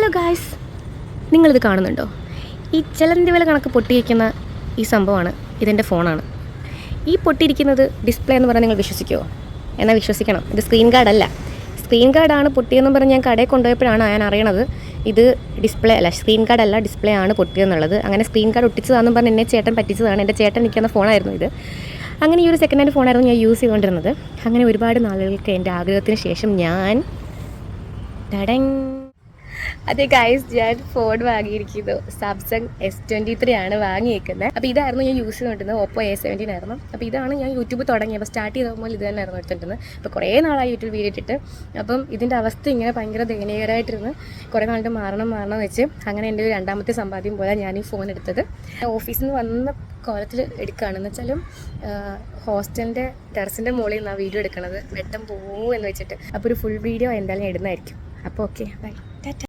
Hello guys, നിങ്ങളിത് കാണുന്നുണ്ടോ? ഈ ചിലറിൻ്റെ വില കണക്ക് പൊട്ടിയിരിക്കുന്ന ഈ സംഭവമാണ് ഇതെൻ്റെ ഫോണാണ്. ഈ പൊട്ടിയിരിക്കുന്നത് ഡിസ്പ്ലേ എന്ന് പറഞ്ഞാൽ നിങ്ങൾ വിശ്വസിക്കുമോ? എന്നാൽ വിശ്വസിക്കണം, ഇത് സ്ക്രീൻ ഗാർഡല്ല. സ്ക്രീൻ ഗാർഡാണ് പൊട്ടിയെന്നും പറഞ്ഞ് ഞാൻ കടയിൽ കൊണ്ടുപോയപ്പോഴാണ് ഞാൻ അറിയണത് ഇത് ഡിസ്പ്ലേ അല്ല, സ്ക്രീൻ ഗാർഡ് അല്ല, ഡിസ്പ്ലേ ആണ് പൊട്ടിയെന്നുള്ളത്. അങ്ങനെ സ്ക്രീൻ ഗാർഡ് ഒട്ടിച്ചതാണെന്നും പറഞ്ഞ് എന്നെ ചേട്ടൻ പറ്റിച്ചതാണ്. എൻ്റെ ചേട്ടൻ നിൽക്കുന്ന ഫോണായിരുന്നു ഇത്. അങ്ങനെ ഈ ഒരു സെക്കൻഡ് ഹാൻഡ് ഫോണായിരുന്നു ഞാൻ യൂസ് ചെയ്തുകൊണ്ടിരുന്നത്. അങ്ങനെ ഒരുപാട് നാളുകൾക്ക് എൻ്റെ ആഗ്രഹത്തിന് ശേഷം ഞാൻ അതെ ഗൈസ്, ഞാൻ ഫോൺ വാങ്ങിയിരിക്കുന്നു. സാംസങ് S23 ആണ് വാങ്ങിയേക്കുന്നത്. അപ്പോൾ ഇതായിരുന്നു ഞാൻ യൂസ് ചെയ്തുകൊണ്ടിരുന്നത്. ഓപ്പോ A17 ആയിരുന്നു. അപ്പോൾ ഇതാണ് ഞാൻ യൂട്യൂബ് തുടങ്ങിയത്. അപ്പോൾ സ്റ്റാർട്ട് ചെയ്തപ്പോൾ ഇത് തന്നെയായിരുന്നു എടുത്തിട്ടുള്ളത്. അപ്പോൾ കുറേ നാളായി യൂട്യൂബ് വീഡിയോ ഇട്ടിട്ട്. അപ്പം ഇതിൻ്റെ അവസ്ഥ ഇങ്ങനെ ഭയങ്കര ദയനീയകരമായിട്ടിരുന്ന് കുറേ നാളുടെ മാറണം വെച്ച് അങ്ങനെ എൻ്റെ ഒരു രണ്ടാമത്തെ സമ്പാദ്യം പോലെ ഞാൻ ഈ ഫോൺ എടുത്തത്. ഓഫീസിൽ നിന്ന് വന്ന കോലത്തിൽ എടുക്കുകയാണെന്ന് വെച്ചാലും ഹോസ്റ്റലിൻ്റെ ടെറസിൻ്റെ മുകളിൽ നിന്നാണ് വീഡിയോ എടുക്കുന്നത്. വെട്ടം പോകുമെന്ന് വെച്ചിട്ട്. അപ്പോൾ ഒരു ഫുൾ വീഡിയോ എന്തായാലും ഇടുന്നതായിരിക്കും. അപ്പോൾ ഓക്കെ, ബൈ.